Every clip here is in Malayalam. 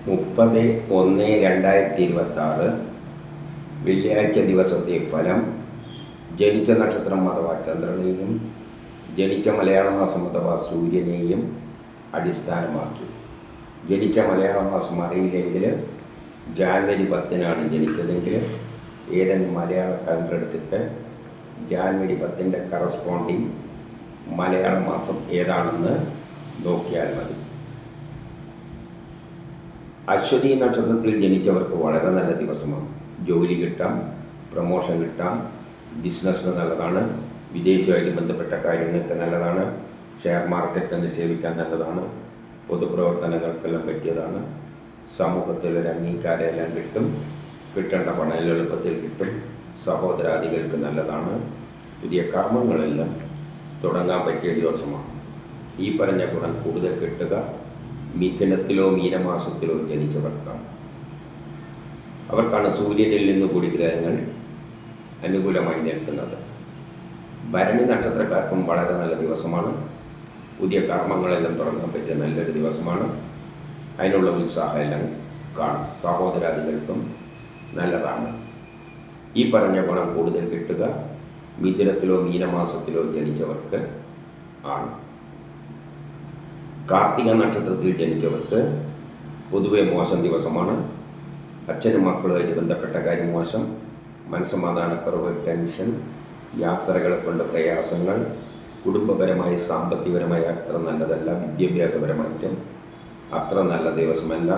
30/1/2026 വെള്ളിയാഴ്ച ദിവസത്തെ ഫലം. ജനിച്ച നക്ഷത്രം അഥവാ ചന്ദ്രനെയും ജനിച്ച മലയാള മാസം അഥവാ സൂര്യനെയും അടിസ്ഥാനമാക്കി. ജനിച്ച മലയാള മാസം അറിയില്ലെങ്കിൽ ജാനുവരി 10 ജനിച്ചതെങ്കിൽ ഏതെങ്കിലും മലയാള കലണ്ടർ എടുത്തിട്ട് ജാനുവരി 10 കറസ്പോണ്ടിങ് മലയാള മാസം ഏതാണെന്ന് നോക്കിയാൽ മതി. അശ്വതി നക്ഷത്രത്തിൽ ജനിച്ചവർക്ക് വളരെ നല്ല ദിവസമാണ്. ജോലി കിട്ടാം, പ്രമോഷൻ കിട്ടാം, ബിസിനസ്സിന് നല്ലതാണ്, വിദേശവുമായിട്ട് ബന്ധപ്പെട്ട കാര്യങ്ങൾക്ക് നല്ലതാണ്, ഷെയർ മാർക്കറ്റ് നിക്ഷേപിക്കാൻ നല്ലതാണ്, പൊതുപ്രവർത്തനങ്ങൾക്കെല്ലാം പറ്റിയതാണ്, സമൂഹത്തിലൊരു അംഗീകാരമെല്ലാം കിട്ടും, കിട്ടേണ്ട പണം എളുപ്പത്തിൽ കിട്ടും, സഹോദരാദികൾക്ക് നല്ലതാണ്, പുതിയ കർമ്മങ്ങളെല്ലാം തുടങ്ങാൻ പറ്റിയ ദിവസമാണ്. ഈ പറഞ്ഞ ഗുണം കൂടുതൽ കിട്ടുക മിഥുനത്തിലോ മീനമാസത്തിലോ ജനിച്ചവർക്കാണ്. അവർക്കാണ് സൂര്യനിൽ നിന്ന് കൂടി ഗ്രഹങ്ങൾ അനുകൂലമായി നിൽക്കുന്നത്. ഭരണി നക്ഷത്രക്കാർക്കും വളരെ നല്ല ദിവസമാണ്. പുതിയ കർമ്മങ്ങളെല്ലാം തുടങ്ങാൻ പറ്റിയ നല്ലൊരു ദിവസമാണ്. അതിനുള്ള ഉത്സാഹമെല്ലാം കാണും. സഹോദരാദികൾക്കും നല്ലതാണ്. ഈ പറഞ്ഞ ഗുണം കൂടുതൽ കിട്ടുക മിഥുനത്തിലോ മീനമാസത്തിലോ ജനിച്ചവർക്ക് ആണ്. കാർത്തിക നക്ഷത്രത്തിൽ ജനിച്ചവർക്ക് പൊതുവെ മോശം ദിവസമാണ്. അച്ഛനും മക്കളുമായിട്ട് ബന്ധപ്പെട്ട കാര്യം മോശം, മനസ്സമാധാനക്കുറവ്, ടെൻഷൻ, യാത്രകളെ കൊണ്ട് പ്രയാസങ്ങൾ, കുടുംബപരമായി സാമ്പത്തികപരമായി അത്ര നല്ലതല്ല, വിദ്യാഭ്യാസപരമായിട്ടും അത്ര നല്ല ദിവസമല്ല,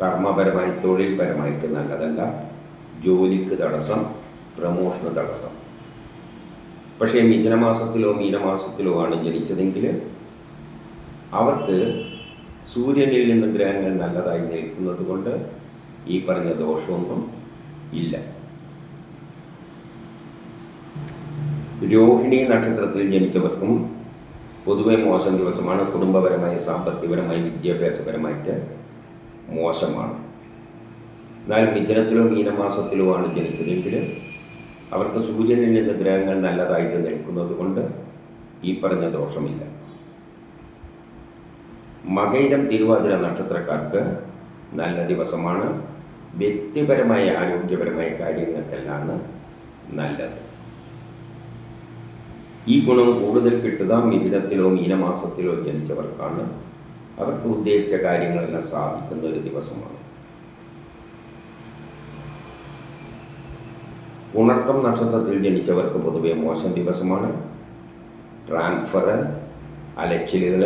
കർമ്മപരമായി തൊഴിൽപരമായിട്ട് നല്ലതല്ല, ജോലിക്ക് തടസ്സം, പ്രമോഷന് തടസ്സം. പക്ഷേ മിഥുനമാസത്തിലോ മീനമാസത്തിലോ ആണ് ജനിച്ചതെങ്കിൽ അവർക്ക് സൂര്യനിൽ നിന്ന് ഗ്രഹങ്ങൾ നല്ലതായി നിൽക്കുന്നത് കൊണ്ട് ഈ പറഞ്ഞ ദോഷമൊന്നും ഇല്ല. രോഹിണി നക്ഷത്രത്തിൽ ജനിച്ചവർക്കും പൊതുവെ മോശം ദിവസമാണ്. കുടുംബപരമായി സാമ്പത്തികപരമായി വിദ്യാഭ്യാസപരമായിട്ട് മോശമാണ്. എന്നാലും മിഥുനത്തിലോ മീനമാസത്തിലോ ആണ് ജനിച്ചതെങ്കിൽ അവർക്ക് സൂര്യനിൽ നിന്ന് ഗ്രഹങ്ങൾ നല്ലതായിട്ട് നിൽക്കുന്നത് കൊണ്ട് ഈ പറഞ്ഞ ദോഷമില്ല. മകയിരം തിരുവാതിര നക്ഷത്രക്കാർക്ക് നല്ല ദിവസമാണ്. വ്യക്തിപരമായ ആരോഗ്യപരമായ കാര്യങ്ങൾക്കെല്ലാം നല്ലത്. ഈ ഗുണം കൂടുതൽ കിട്ടുക മിഥുനത്തിലോ മീനമാസത്തിലോ ജനിച്ചവർക്കാണ്. അവർക്ക് ഉദ്ദേശിച്ച കാര്യങ്ങളെല്ലാം സാധിക്കുന്ന ഒരു ദിവസമാണ്. പുണർത്തം നക്ഷത്രത്തിൽ ജനിച്ചവർക്ക് പൊതുവെ മോശം ദിവസമാണ്. ട്രാൻസ്ഫർ, അലച്ചിലുകൾ,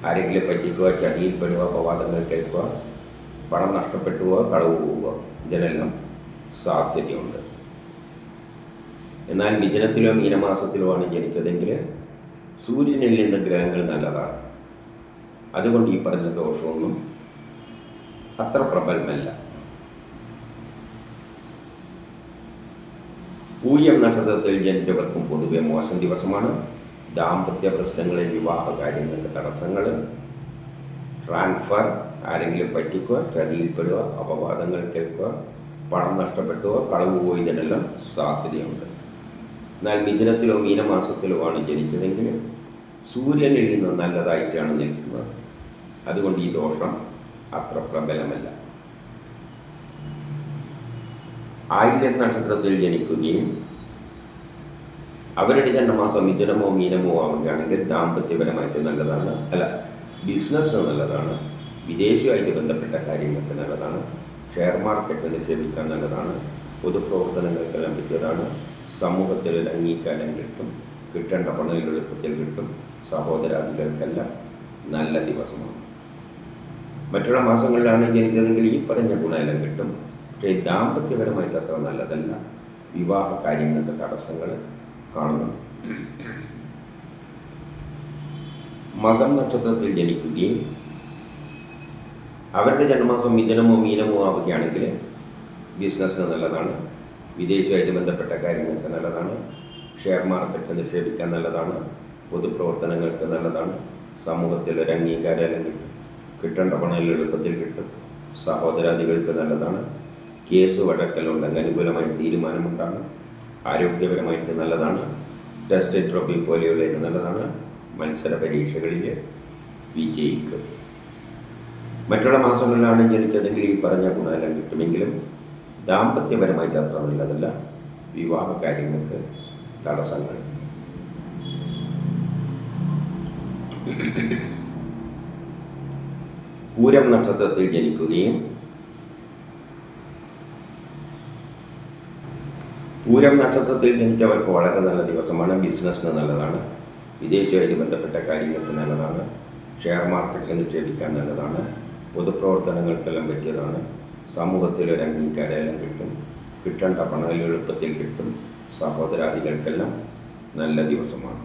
ആരെങ്കിലും പറ്റിക്കുക, ചതിയിൽപ്പെടുക, അപവാദങ്ങൾ കേൾക്കുക, പണം നഷ്ടപ്പെട്ടുക, കളവ് പോവുക, ഇതിനെല്ലാം സാധ്യതയുണ്ട്. എന്നാൽ മിഥുനത്തിലോ മീനമാസത്തിലോ ആണ് ജനിച്ചതെങ്കിൽ സൂര്യനിൽ നിന്ന് ഗ്രഹങ്ങൾ നല്ലതാണ്. അതുകൊണ്ട് ഈ പറഞ്ഞ ദോഷമൊന്നും അത്ര പ്രബലമല്ല. പൂയം നക്ഷത്രത്തിൽ ജനിച്ചവർക്കും പൊതുവെ മോശം ദിവസമാണ്. ദാമ്പത്യ പ്രശ്നങ്ങളിൽ, വിവാഹ കാര്യങ്ങൾക്ക് തടസ്സങ്ങൾ, ട്രാൻസ്ഫർ, ആരെങ്കിലും പറ്റിക്കുക, ചതിയിൽപ്പെടുക, അപവാദങ്ങൾ കേൾക്കുക, പണം നഷ്ടപ്പെട്ടുക, കളവ് പോയതിനെല്ലാം സാധ്യതയുണ്ട്. എന്നാൽ മിഥുനത്തിലോ മീനമാസത്തിലോ ആണ് ജനിച്ചതെങ്കിൽ സൂര്യനിൽ നിന്ന് നല്ലതായിട്ടാണ് നിൽക്കുന്നത്. അതുകൊണ്ട് ഈ ദോഷം അത്ര പ്രബലമല്ല. ആയില്യം നക്ഷത്രത്തിൽ ജനിക്കുകയും അവരുടെ ജന്മമാസം മിഥുനമോ മീനമോ ആവുകയാണെങ്കിൽ ദാമ്പത്യപരമായിട്ട് നല്ലതാണ്, ബിസിനസ്സിന് നല്ലതാണ്, വിദേശവുമായിട്ട് ബന്ധപ്പെട്ട കാര്യങ്ങൾക്ക് നല്ലതാണ്, ഷെയർ മാർക്കറ്റ് നിക്ഷേപിക്കാൻ നല്ലതാണ്, പൊതുപ്രവർത്തനങ്ങൾക്കെല്ലാം പറ്റിയതാണ്, സമൂഹത്തിൽ ഒരു അംഗീകാരം കിട്ടും, കിട്ടേണ്ട പണം എളുപ്പത്തിൽ കിട്ടും, സഹോദരാദികൾക്കെല്ലാം നല്ല ദിവസമാണ്. മറ്റുള്ള മാസങ്ങളിലാണ് ജനിച്ചതെങ്കിൽ ഈ പറഞ്ഞ ഗുണമെല്ലാം കിട്ടും. പക്ഷേ ദാമ്പത്യപരമായിട്ട് അത്ര നല്ലതല്ല, വിവാഹ കാര്യങ്ങൾക്ക് തടസ്സങ്ങൾ കാണുന്നു. മകം നക്ഷത്രത്തിൽ ജനിക്കുകയും അവരുടെ ജന്മമാസം മിഥുനമോ മീനമോ ആവുകയാണെങ്കിൽ ബിസിനസ്സിന് നല്ലതാണ്, വിദേശവുമായിട്ട് ബന്ധപ്പെട്ട കാര്യങ്ങൾക്ക് നല്ലതാണ്, ഷെയർ മാർക്കറ്റ് നിക്ഷേപിക്കാൻ നല്ലതാണ്, പൊതുപ്രവർത്തനങ്ങൾക്ക് നല്ലതാണ്, സമൂഹത്തിൽ ഒരു അംഗീകാരം കിട്ടും, കിട്ടേണ്ട പണം എളുപ്പത്തിൽ കിട്ടും, സഹോദരാദികൾക്ക് നല്ലതാണ്, കേസ് വഴക്കലുണ്ടെങ്കിൽ അനുകൂലമായ തീരുമാനമുണ്ടാകും, ആരോഗ്യപരമായിട്ട് നല്ലതാണ്, ടെസ്റ്റ് ട്രോഫി പോലെയുള്ളതിന് നല്ലതാണ്, മത്സര പരീക്ഷകളിൽ വിജയിക്കും. മറ്റുള്ള മാസങ്ങളിലാണ് ജനിച്ചതെങ്കിൽ ഈ പറഞ്ഞ ഗുണമെല്ലാം കിട്ടുമെങ്കിലും ദാമ്പത്യപരമായിട്ട് അത്ര നല്ലതല്ല. വിവാഹ കാര്യങ്ങൾക്ക് തടസ്സങ്ങൾ. പൂരം നക്ഷത്രത്തിൽ ജനിക്കുകയും പൂരം നക്ഷത്രത്തിൽ ജനിച്ചവർക്ക് വളരെ നല്ല ദിവസമാണ്. ബിസിനസ്സിന് നല്ലതാണ്, വിദേശവുമായിട്ട് ബന്ധപ്പെട്ട കാര്യങ്ങൾക്ക് നല്ലതാണ്, ഷെയർ മാർക്കറ്റിൽ നിക്ഷേപിക്കാൻ നല്ലതാണ്, പൊതുപ്രവർത്തനങ്ങൾക്കെല്ലാം പറ്റിയതാണ്, സമൂഹത്തിൽ ഒരു അംഗീകാരമെല്ലാം കിട്ടും, കിട്ടേണ്ട പണം എളുപ്പത്തിൽ കിട്ടും, സഹോദരാദികൾക്കെല്ലാം നല്ല ദിവസമാണ്.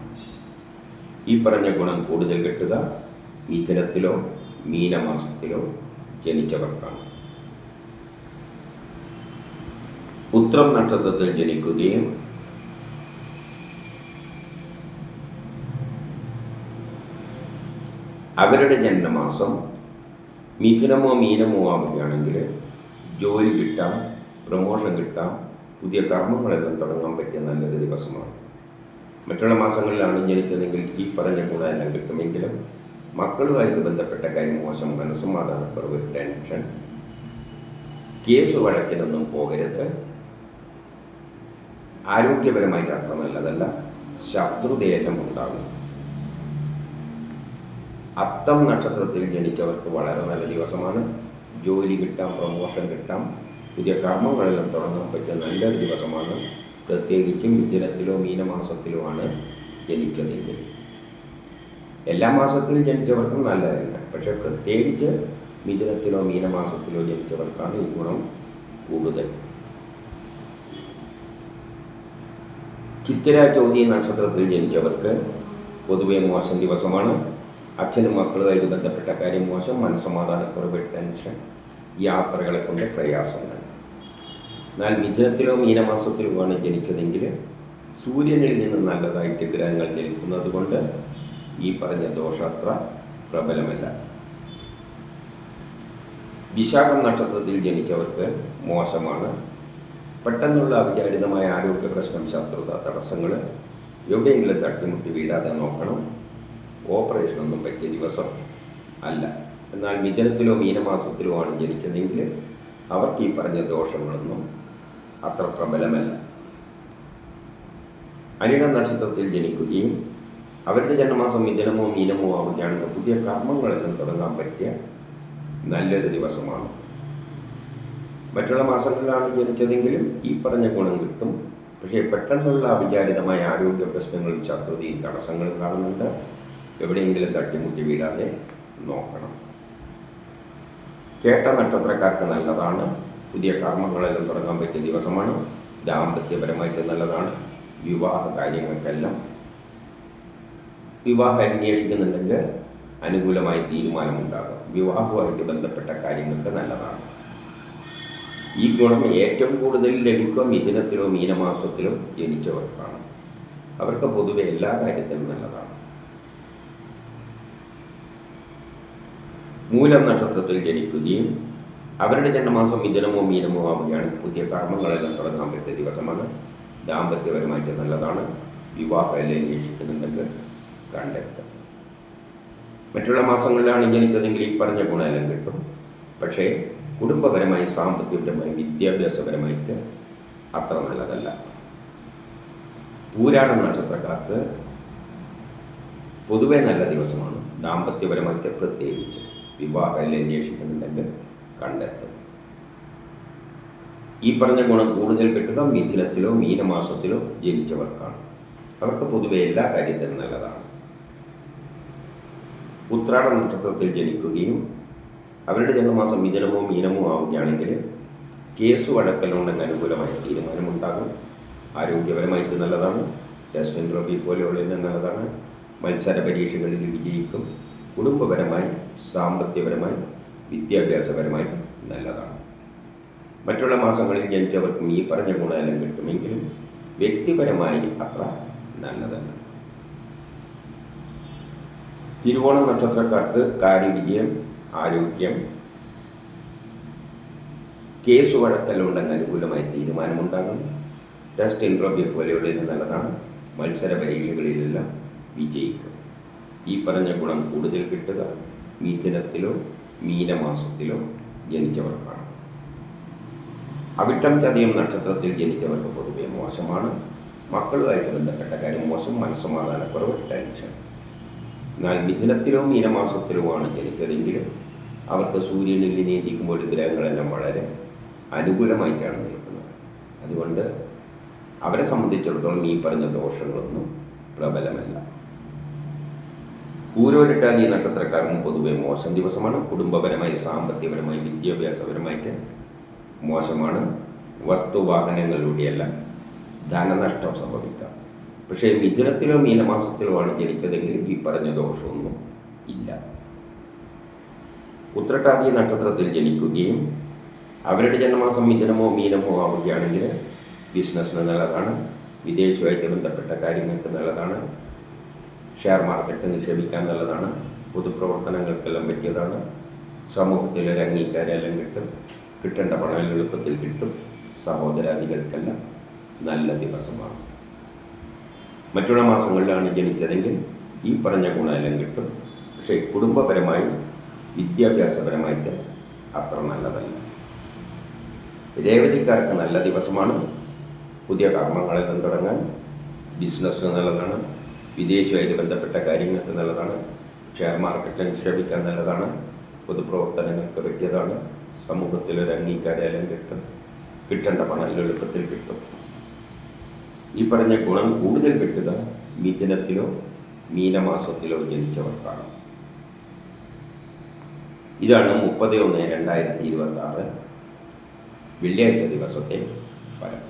ഈ പറഞ്ഞ ഗുണം കൂടുതൽ കിട്ടുക മിഥുനത്തിലോ മീനമാസത്തിലോ ജനിച്ചവർക്കാണ്. ഉത്രം നക്ഷത്രത്തിൽ ജനിക്കുകയും അവരുടെ ജന്മമാസം മിഥുനമോ മീനമോ ആവുകയാണെങ്കിൽ ജോലി കിട്ടാം, പ്രമോഷൻ കിട്ടാം, പുതിയ കർമ്മങ്ങളെല്ലാം തുടങ്ങാൻ പറ്റിയ നല്ലൊരു ദിവസമാണ്. മറ്റുള്ള മാസങ്ങളിലാണ് ജനിച്ചതെങ്കിൽ ഈ പറഞ്ഞ ഗുണമെല്ലാം കിട്ടുമെങ്കിലും മക്കളുമായിട്ട് ബന്ധപ്പെട്ട കാര്യം മോശം, മനസ്സമാധാനക്കുറവ്, ടെൻഷൻ, കേസ് വഴക്കിനൊന്നും പോകരുത്. ആരോഗ്യപരമായിട്ട് അത്ര നല്ലതല്ല, ശത്രുതയെല്ലാം ഉണ്ടാകും. അത്തം നക്ഷത്രത്തിൽ ജനിച്ചവർക്ക് വളരെ നല്ല ദിവസമാണ്. ജോലി കിട്ടാം, പ്രമോഷൻ കിട്ടാം, പുതിയ കർമ്മങ്ങളെല്ലാം തുടങ്ങാൻ പറ്റിയ നല്ലൊരു ദിവസമാണ്. പ്രത്യേകിച്ചും മിഥുനത്തിലോ മീനമാസത്തിലോ ആണ് ജനിച്ചതെങ്കിൽ. എല്ലാ മാസത്തിലും ജനിച്ചവർക്കും നല്ലതല്ല, പക്ഷേ പ്രത്യേകിച്ച് മിഥുനത്തിലോ മീനമാസത്തിലോ ജനിച്ചവർക്കാണ് ഈ ഗുണം കൂടുതൽ. ചിത്തിര ചോതി നക്ഷത്രത്തിൽ ജനിച്ചവർക്ക് പൊതുവെ മോശം ദിവസമാണ്. അച്ഛനും മക്കളുമായിട്ട് ബന്ധപ്പെട്ട കാര്യം മോശം, മനസ്സമാധാനക്കുറവ്, ടെൻഷൻ, യാത്രകളെ കൊണ്ട് പ്രയാസങ്ങൾ. എന്നാൽ മിഥുനത്തിലോ മീനമാസത്തിലുമാണ് ജനിച്ചതെങ്കിൽ സൂര്യനിൽ നിന്ന് നല്ലതായിട്ട് ഗ്രഹങ്ങൾ നിൽക്കുന്നത് കൊണ്ട് ഈ പറഞ്ഞ ദോഷം അത്ര പ്രബലമല്ല. വിശാഖം നക്ഷത്രത്തിൽ ജനിച്ചവർക്ക് മോശമാണ്. പെട്ടെന്നുള്ള അവിചാരിതമായ ആരോഗ്യ പ്രശ്നം, ശത്രുത, തടസ്സങ്ങൾ, എവിടെയെങ്കിലും തട്ടിമുട്ടി വീഴാതെ നോക്കണം. ഓപ്പറേഷനൊന്നും പറ്റിയ ദിവസം അല്ല. എന്നാൽ മിഥുനത്തിലോ മീനമാസത്തിലോ ആണ് ജനിച്ചതെങ്കിൽ അവർക്ക് ഈ പറഞ്ഞ ദോഷങ്ങളൊന്നും അത്ര പ്രബലമല്ല. അനിഴ നക്ഷത്രത്തിൽ ജനിക്കുകയും അവരുടെ ജന്മമാസം മിഥുനമോ മീനമോ ആവുകയാണെങ്കിൽ പുതിയ കർമ്മങ്ങളെല്ലാം തുടങ്ങാൻ പറ്റിയ നല്ലൊരു ദിവസമാണ്. മറ്റുള്ള മാസങ്ങളിലാണ് ജനിച്ചതെങ്കിലും ഈ പറഞ്ഞ ഗുണം കിട്ടും. പക്ഷേ പെട്ടെന്നുള്ള അവിചാരിതമായ ആരോഗ്യ പ്രശ്നങ്ങളും ശത്രുതയും തടസ്സങ്ങളും കാണുന്നുണ്ട്. എവിടെയെങ്കിലും തട്ടിമുട്ടി വീഴാതെ നോക്കണം. കേട്ട നക്ഷത്രക്കാർക്ക് നല്ലതാണ്. പുതിയ കർമ്മങ്ങളെല്ലാം തുടങ്ങാൻ പറ്റിയ ദിവസമാണ്. ദാമ്പത്യപരമായിട്ട് നല്ലതാണ്. വിവാഹ കാര്യങ്ങൾക്കെല്ലാം വിവാഹം അന്വേഷിക്കുന്നുണ്ടെങ്കിൽ അനുകൂലമായ തീരുമാനമുണ്ടാകും. വിവാഹവുമായിട്ട് ബന്ധപ്പെട്ട കാര്യങ്ങൾക്ക് നല്ലതാണ്. ഈ ഗുണം ഏറ്റവും കൂടുതൽ ലഭിക്കുക മിഥുനത്തിലോ മീനമാസത്തിലോ ജനിച്ചവർക്കാണ്. അവർക്ക് പൊതുവെ എല്ലാ കാര്യത്തിലും നല്ലതാണ്. മൂലം നക്ഷത്രത്തിൽ ജനിക്കുകയും അവരുടെ ജന്മമാസം മിഥുനമോ മീനമോ ആവുകയാണെങ്കിൽ പുതിയ കർമ്മങ്ങളെല്ലാം തുടങ്ങാൻ പറ്റിയ ദിവസമാണ്. ദാമ്പത്യപരമായിട്ട് നല്ലതാണ്. വിവാഹം എല്ലാം അന്വേഷിക്കുന്നുണ്ടെങ്കിൽ കണ്ടെത്തും. മറ്റുള്ള മാസങ്ങളിലാണ് ജനിച്ചതെങ്കിൽ ഈ പറഞ്ഞ ഗുണമെല്ലാം കിട്ടും. പക്ഷേ കുടുംബപരമായി, സാമ്പത്തികപരമായി, വിദ്യാഭ്യാസപരമായിട്ട് അത്ര നല്ലതല്ല. പൂരാടം നക്ഷത്രക്കാർക്ക് പൊതുവെ നല്ല ദിവസമാണ്. ദാമ്പത്യപരമായിട്ട് പ്രത്യേകിച്ച് വിവാഹം എല്ലാം അന്വേഷിക്കുന്നുണ്ടെങ്കിൽ കണ്ടെത്തും. ഈ പറഞ്ഞ ഗുണം കൂടുതൽ കിട്ടുക മിഥുനത്തിലോ മീനമാസത്തിലോ ജനിച്ചവർക്കാണ്. അവർക്ക് പൊതുവെ എല്ലാ കാര്യത്തിലും നല്ലതാണ്. ഉത്രാട നക്ഷത്രത്തിൽ ജനിക്കുകയും അവരുടെ ജന്മമാസം മിഥുനമോ മീനമോ ആവുകയാണെങ്കിൽ കേസ് വഴക്കലുണ്ടെങ്കിൽ അനുകൂലമായ തീരുമാനമുണ്ടാകും. ആരോഗ്യപരമായിട്ട് നല്ലതാണ്. ടെസ്റ്റ് ഇൻ്റർവ്യൂ പോലെയുള്ള നല്ലതാണ്. മത്സര പരീക്ഷകളിൽ വിജയിക്കും. കുടുംബപരമായി, സാമ്പത്തികപരമായി, വിദ്യാഭ്യാസപരമായിട്ട് നല്ലതാണ്. മറ്റുള്ള മാസങ്ങളിൽ ജനിച്ചവർക്കും ഈ പറഞ്ഞ ഗുണമെല്ലാം കിട്ടുമെങ്കിലും വ്യക്തിപരമായി അത്ര നല്ലതല്ല. തിരുവോണം നക്ഷത്രക്കാർക്ക് കാര്യവിജയം, ആരോഗ്യം, കേസ് വഴക്കലുണ്ടെങ്കിൽ അനുകൂലമായ തീരുമാനമുണ്ടാകും. ടെസ്റ്റ് ഇൻ്റർവ്യൂ പോലെയുള്ളതിന് നല്ലതാണ്. മത്സര പരീക്ഷകളിലെല്ലാം വിജയിക്കും. ഈ പറഞ്ഞ ഗുണം കൂടുതൽ കിട്ടുക മിഥുനത്തിലോ മീനമാസത്തിലോ ജനിച്ചവർക്കാണ്. അവിട്ടം ചതയം നക്ഷത്രത്തിൽ ജനിച്ചവർക്ക് പൊതുവെ മോശമാണ്. മക്കളുമായിട്ട് ബന്ധപ്പെട്ട കാര്യം മോശം, മനസ്സമാധാനക്കുറവ്, ടെൻഷൻ. എന്നാൽ മിഥുനത്തിലോ മീനമാസത്തിലോ ആണ് ജനിച്ചതെങ്കിൽ അവർക്ക് സൂര്യനിൽ നീതിക്കുമ്പോൾ ഗ്രഹങ്ങളെല്ലാം വളരെ അനുകൂലമായിട്ടാണ് നിൽക്കുന്നത്. അതുകൊണ്ട് അവരെ സംബന്ധിച്ചിടത്തോളം ഈ പറഞ്ഞ ദോഷങ്ങളൊന്നും പ്രബലമല്ല. പൂരോരട്ടാതി നക്ഷത്രക്കാർക്കും പൊതുവെ മോശം ദിവസമാണ്. കുടുംബപരമായി, സാമ്പത്തികപരമായി, വിദ്യാഭ്യാസപരമായിട്ട് മോശമാണ്. വസ്തുവാഹനങ്ങളിലൂടെയല്ല ധനനഷ്ടം സംഭവിക്കാം. പക്ഷേ മിഥുനത്തിലോ മീനമാസത്തിലോ ആണ് ജനിച്ചതെങ്കിൽ ഈ പറഞ്ഞ ദോഷമൊന്നും ഇല്ല. ഉത്രട്ടാതി നക്ഷത്രത്തിൽ ജനിക്കുകയും അവരുടെ ജന്മമാസം മിഥുനമോ മീനമോ ആവുകയാണെങ്കിൽ ബിസിനസ്സിന് നല്ലതാണ്, വിദേശവുമായിട്ട് ബന്ധപ്പെട്ട കാര്യങ്ങൾക്ക് നല്ലതാണ്, ഷെയർ മാർക്കറ്റ് നിക്ഷേപിക്കാൻ നല്ലതാണ്, പൊതുപ്രവർത്തനങ്ങൾക്കെല്ലാം പറ്റിയതാണ്, സമൂഹത്തിലൊരു അംഗീകാരമെല്ലാം കിട്ടും, കിട്ടേണ്ട പണം എളുപ്പത്തിൽ കിട്ടും, സഹോദരാദികൾക്കെല്ലാം നല്ല ദിവസമാണ്. മറ്റുള്ള മാസങ്ങളിലാണ് ജനിച്ചതെങ്കിൽ ഈ പറഞ്ഞ ഗുണമെല്ലാം കിട്ടും. പക്ഷേ കുടുംബപരമായി, വിദ്യാഭ്യാസപരമായിട്ട് അത്ര നല്ലതല്ല. രേവതിക്കാർക്ക് നല്ല ദിവസമാണ്. പുതിയ കർമ്മങ്ങളെല്ലാം തുടങ്ങാൻ, ബിസിനസ്സിന് നല്ലതാണ്, വിദേശവുമായിട്ട് ബന്ധപ്പെട്ട കാര്യങ്ങൾക്ക് നല്ലതാണ്, ഷെയർ മാർക്കറ്റിൽ നിക്ഷേപിക്കാൻ നല്ലതാണ്, പൊതുപ്രവർത്തനങ്ങൾക്ക് പറ്റിയതാണ്, സമൂഹത്തിലൊരു അംഗീകാരമെല്ലാം കിട്ടും, കിട്ടേണ്ട പണം എളുപ്പത്തിൽ കിട്ടും. ഈ പറഞ്ഞ ഗുണം കൂടുതൽ കിട്ടുക മിഥുനത്തിലോ മീനമാസത്തിലോ ജനിച്ചവർക്കാണ്. ഇതാണ് 30/1/2026 വെള്ളിയാഴ്ച ദിവസത്തെ ഫലം.